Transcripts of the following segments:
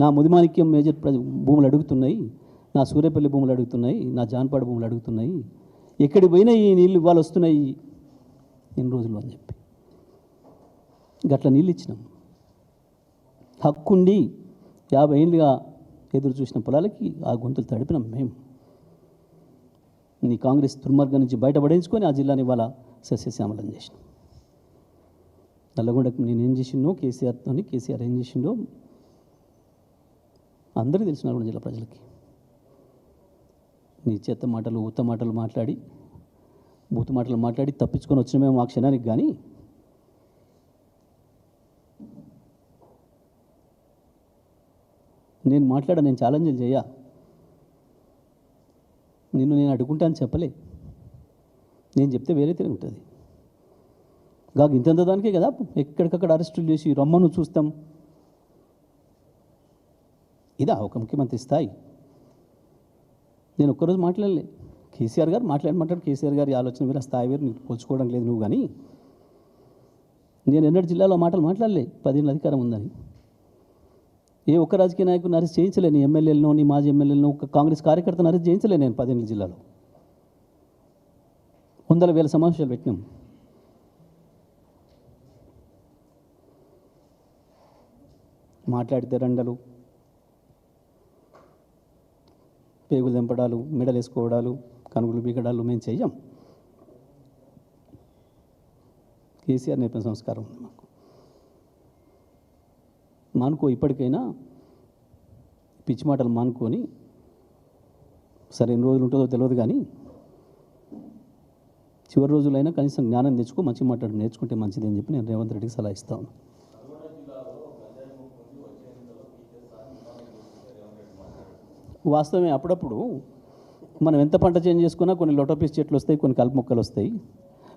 నా ముదిమాణిక్యం మేజర్ భూములు అడుగుతున్నాయి, నా సూర్యపల్లి భూములు అడుగుతున్నాయి, నా జాన్పాడు భూములు అడుగుతున్నాయి, ఎక్కడికి పోయినా ఈ నీళ్ళు ఇవాళ వస్తున్నాయి ఎన్ని రోజులు అని చెప్పి గట్ల నీళ్ళు ఇచ్చినాం. హక్కుండి 50 ఏళ్ళుగా ఎదురు చూసిన పొలాలకి ఆ గొంతులు తడిపినాం మేము. నీ కాంగ్రెస్ దుర్మార్గం నుంచి బయటపడేసుకొని ఆ జిల్లాని ఇవాళ సస్యశ్యామలం చేసినాం. నల్లగొండకు నేను ఏం చేసిండో కేసీఆర్ ఏం చేసిండో అందరికీ తెలిసిన నల్గొండ జిల్లా ప్రజలకి. నీ చెత్త మాటలు ఊత మాటలు మాట్లాడి బూతు మాటలు మాట్లాడి తప్పించుకొని వచ్చినమేమో ఆ క్షణానికి. కానీ నేను నేను ఛాలెంజ్లు చేయ, నిన్ను నేను అడుగుంటాను చెప్పలే. నేను చెప్తే వేరే తిరిగి ఉంటుంది. ఇంతంత దానికే కదా ఎక్కడికక్కడ అరెస్టులు చేసి రమ్మను చూస్తాం. ఇదా ఒక ముఖ్యమంత్రి స్థాయి? నేను ఒక్కరోజు మాట్లాడలే. కేసీఆర్ గారు మాట్లాడు కేసీఆర్ గారి ఆలోచన వేరు, ఆ స్థాయి వేరు, నీకు పోల్చుకోవడం లేదు నువ్వు. కానీ నేను ఎన్నడూ జిల్లాలో మాటలు మాట్లాడలే. 10 ఏళ్ళ అధికారం ఉందని ఏ ఒక్క రాజకీయ నాయకుని అరెస్ట్ చేయించలే. నీ ఎమ్మెల్యేలను, నీ మాజీ ఎమ్మెల్యేలను, ఒక కాంగ్రెస్ కార్యకర్తను అరెస్ట్ చేయించలే నేను 10 ఏళ్ళ జిల్లాలో. వందల వేల సమావేశాలు పెట్టినాం. మాట్లాడితే రండలు, పేగులు తెంపడాలు, మెడలు వేసుకోవడాలు, కనుగులు బీగడాలు మేము చెయ్యం. కేసీఆర్ నేర్పిన సంస్కారం ఉంది మాకు. మానుకో, ఇప్పటికైనా పిచ్చి మాటలు మానుకొని, సరే ఎన్ని రోజులు ఉంటుందో తెలియదు కానీ చివరి రోజులైనా కనీసం జ్ఞానం తెచ్చుకో, మంచి మాట్లాడి నేర్చుకుంటే మంచిది అని చెప్పి నేను రేవంత్ రెడ్డికి సలహా ఇస్తాను. వాస్తవమే, అప్పుడప్పుడు మనం ఎంత పంట చేంజ్ చేసుకున్నా కొన్ని లోటోపీస్ చెట్లు వస్తాయి, కొన్ని కలుపు మొక్కలు వస్తాయి.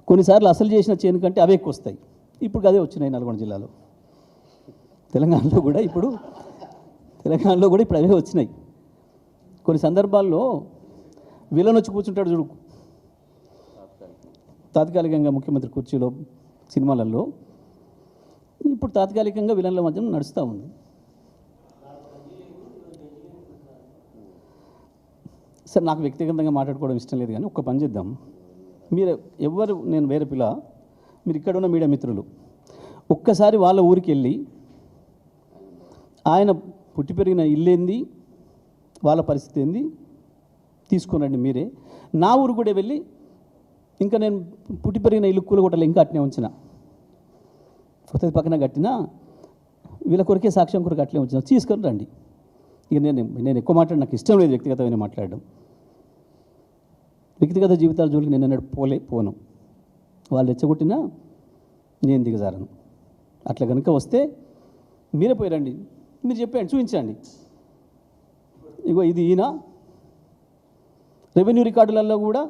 కొన్నిసార్లు అసలు చేసిన చేను కంటే అవే ఎక్కువ వస్తాయి. ఇప్పుడు అదే వచ్చినాయి నల్గొండ జిల్లాలో. తెలంగాణలో కూడా ఇప్పుడు అవే వచ్చినాయి. కొన్ని సందర్భాల్లో విలన్ వచ్చి కూర్చుంటాడు చూడు, తాత్కాలికంగా ముఖ్యమంత్రి కుర్చీలో సినిమాలలో. ఇప్పుడు తాత్కాలికంగా విలన్ల మధ్య నడుస్తూ ఉంది. సరే, నాకు వ్యక్తిగతంగా మాట్లాడుకోవడం ఇష్టం లేదు కానీ ఒక్క పని చేద్దాం. మీరు ఎవరు, నేను వేరే పిల్ల, మీరు ఇక్కడ ఉన్న మీడియా మిత్రులు ఒక్కసారి వాళ్ళ ఊరికి వెళ్ళి ఆయన పుట్టి పెరిగిన ఇల్లు ఏంది, వాళ్ళ పరిస్థితి ఏంది తీసుకురండి మీరే. నా ఊరు కూడా వెళ్ళి, ఇంకా నేను పుట్టి పెరిగిన ఇల్లు కూలగొట్టలే, ఇంకా అట్నే ఉంచిన, కొత్తది పక్కన కట్టినా, వీళ్ళ కొరికే సాక్ష్యం కొరకు అట్లే ఉంచిన, తీసుకొని రండి. ఇక నేను ఎక్కువ మాట్లాడి నాకు ఇష్టం లేదు వ్యక్తిగతమైన మాట్లాడడం. వ్యక్తిగత జీవితాల జోలికి నేను అన్నాడు పోను. వాళ్ళు రెచ్చగొట్టినా నేను దిగజారను. అట్లా కనుక వస్తే మీరే పోయిరండి, మీరు చెప్పండి, చూపించండి. ఇగో ఇది ఈయన, రెవెన్యూ రికార్డులలో కూడా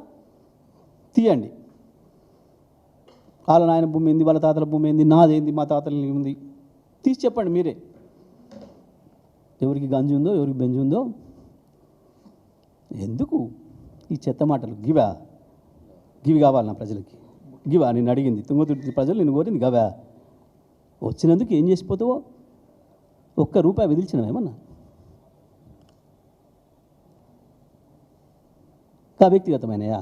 తీయండి. వాళ్ళ నాయన భూమి ఏంది, వాళ్ళ తాతల భూమి ఏంది, నాదేంది, మా తాతల ఉంది, తీసి చెప్పండి మీరే. ఎవరికి గంజి ఉందో, ఎవరికి బెంజి ఉందో. ఎందుకు ఈ చెత్త మాటలు? గివి కావాలి నా ప్రజలకి. గివా నేను అడిగింది, తుంగతుర్తి ప్రజలు నేను కోరింది గవా. వచ్చినందుకు ఏం చేసిపోతావో? ₹1 విధించినవేమన్నా? వ్యక్తిగతమైనయా?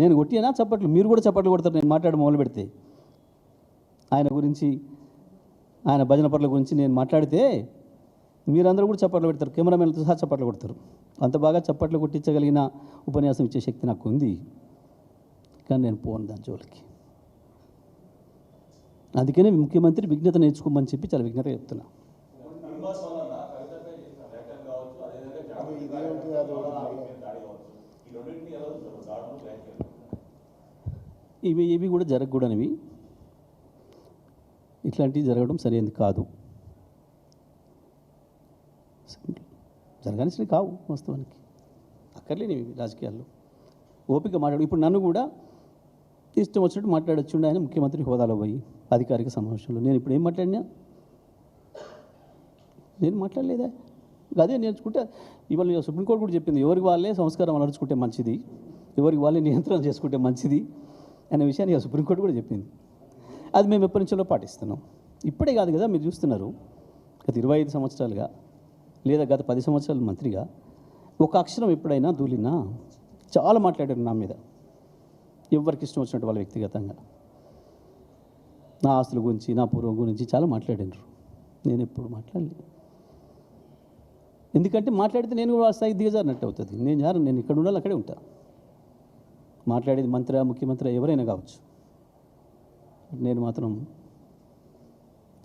నేను కొట్టినా చప్పట్లు, మీరు కూడా చప్పట్లు కొడతారు నేను మాట్లాడి మొదలు పెడితే. ఆయన గురించి, ఆయన భజన పట్ల గురించి నేను మాట్లాడితే మీరందరూ కూడా చప్పట్లు పెడతారు, కెమెరామెన్లతో సహా చప్పట్లు కొడతారు. అంత బాగా చప్పట్లు కొట్టించగలిగిన ఉపన్యాసం ఇచ్చే శక్తి నాకు ఉంది. కానీ నేను పోను దాని జోలికి. అందుకనే ముఖ్యమంత్రి విజ్ఞత నేర్చుకోమని చెప్పి చాలా విజ్ఞతగా చెప్తున్నా. ఇవి కూడా జరగకూడనివి, ఇట్లాంటివి జరగడం సరైనది కాదు. జరగాల్సినవి కావు వాస్తవానికి, అక్కర్లేనివి రాజకీయాల్లో. ఓపిక మాట్లాడు. ఇప్పుడు నన్ను కూడా ఇష్టం వచ్చినట్టు మాట్లాడొచ్చుండే ఆయన ముఖ్యమంత్రి హోదాలో పోయి అధికారిక సమావేశంలో. నేను ఇప్పుడు ఏం మాట్లాడినా? నేను మాట్లాడలేదా? అదే నేర్చుకుంటే ఇవాళ సుప్రీంకోర్టు కూడా చెప్పింది, ఎవరికి వాళ్ళే సంస్కారం అలర్చుకుంటే మంచిది, ఎవరికి వాళ్ళే నియంత్రణ చేసుకుంటే మంచిది అనే విషయాన్ని సుప్రీంకోర్టు కూడా చెప్పింది. అది మేము ఎప్పటి నుంచో పాటిస్తున్నాం. ఇప్పుడే కాదు కదా మీరు చూస్తున్నారు, గత 25 సంవత్సరాలుగా లేదా గత 10 సంవత్సరాలు మంత్రిగా ఒక అక్షరం ఎప్పుడైనా దూలినా చాలా మాట్లాడారు నా మీద, ఎవరికి ఇష్టం వచ్చినట్టు వాళ్ళ వ్యక్తిగతంగా నా ఆస్తుల గురించి నా పూర్వం గురించి చాలా మాట్లాడారు. నేను ఎప్పుడు మాట్లాడలేదు, ఎందుకంటే మాట్లాడితే నేను కూడా స్థాయి దిగజారినట్టు అవుతుంది. నేను ఇక్కడ ఉండాలి, అక్కడే ఉంటా. మాట్లాడేది మంత్రి ముఖ్యమంత్రి ఎవరైనా కావచ్చు, నేను మాత్రం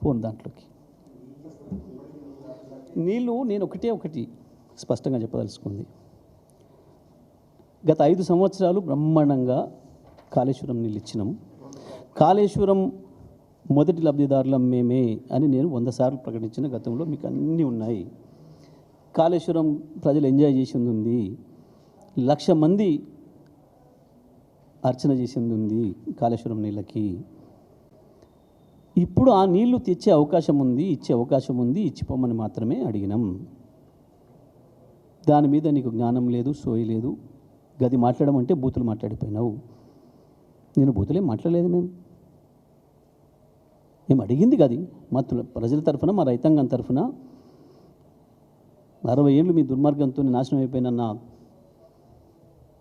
పోను దాంట్లోకి. నీళ్ళు నేను ఒకటి స్పష్టంగా చెప్పదలుచుకుంది, గత 5 సంవత్సరాలు బ్రహ్మాండంగా కాళేశ్వరం నీళ్ళు ఇచ్చినాం. కాళేశ్వరం మొదటి లబ్ధిదారులం మేమే అని నేను 100 సార్లు ప్రకటించిన గతంలో మీకు అన్నీ ఉన్నాయి. కాళేశ్వరం ప్రజలు ఎంజాయ్ చేసింది ఉంది, 1,00,000 మంది అర్చన చేసింది ఉంది కాళేశ్వరం నీళ్ళకి. ఇప్పుడు ఆ నీళ్లు తెచ్చే అవకాశం ఉంది, ఇచ్చే అవకాశం ఉంది, ఇచ్చిపోమని మాత్రమే అడిగినాం. దాని మీద నీకు జ్ఞానం లేదు, సోయి లేదు. గది మాట్లాడడం అంటే బూతులు మాట్లాడిపోయినావు. నేను బూతులేం మాట్లాడలేదు. మేము అడిగింది గది మా ప్రజల తరఫున, మా రైతాంగం తరఫున 60 ఏళ్ళు మీ దుర్మార్గంతో నాశనం అయిపోయిన నా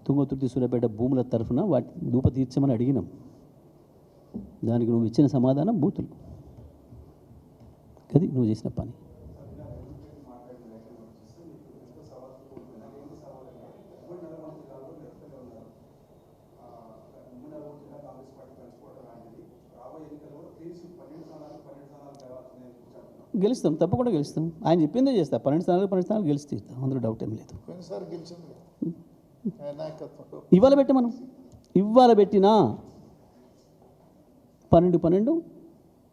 తుంగతుర్తి సూర్యాపేట భూముల తరఫున వాటి దూప తీర్చమని అడిగినాం. దానికి నువ్వు ఇచ్చిన సమాధానం బూతులు. అది నువ్వు చేసిన పని. గెలుస్తాం, తప్పకుండా గెలుస్తాం. ఆయన చెప్పిందే చేస్తా. 12 స్థానాలు గెలిచి తీస్తాం, అందులో డౌట్ ఏం లేదు. ఇవాళ పెట్టి మనం ఇవాళ పెట్టినా 12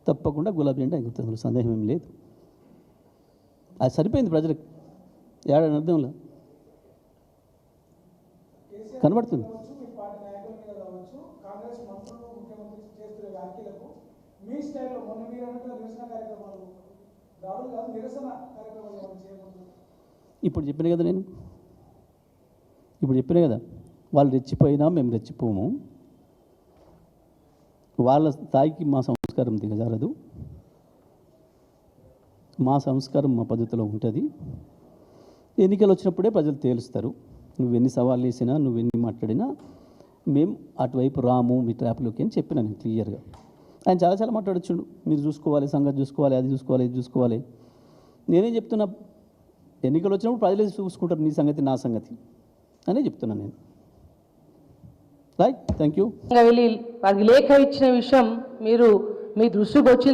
తప్పకుండా గులాబీ జెండా ఎగురుతుంది, సందేహం ఏం లేదు. అది సరిపోయింది ప్రజలకు. ఏడాది అర్థంలో కనబడుతుంది. ఇప్పుడు చెప్పిన కదా వాళ్ళు రెచ్చిపోయినా మేము రెచ్చిపోము. వాళ్ళ స్థాయికి మా సంస్కారం దిగజారదు. మా సంస్కారం మా పద్ధతిలో ఉంటుంది. ఎన్నికలు వచ్చినప్పుడే ప్రజలు తేలుస్తారు. నువ్వెన్ని సవాళ్ళు వేసినా, నువ్వెన్ని మాట్లాడినా మేము అటువైపు రాము మీ ట్రాప్లోకి అని చెప్పినా నేను క్లియర్గా. ఆయన చాలా మాట్లాడొచ్చుండు, మీరు చూసుకోవాలి, సంగతి చూసుకోవాలి, అది చూసుకోవాలి, ఇది చూసుకోవాలి. నేనేం చెప్తున్నా, ఎన్నికలు వచ్చినప్పుడు ప్రజలే చూసుకుంటారు నీ సంగతి నా సంగతి అనే చెప్తున్నాను నేను. Right, thank you. వారికి లేఖ ఇచ్చిన విషయం మీరు మీ దృష్టికి వచ్చింది.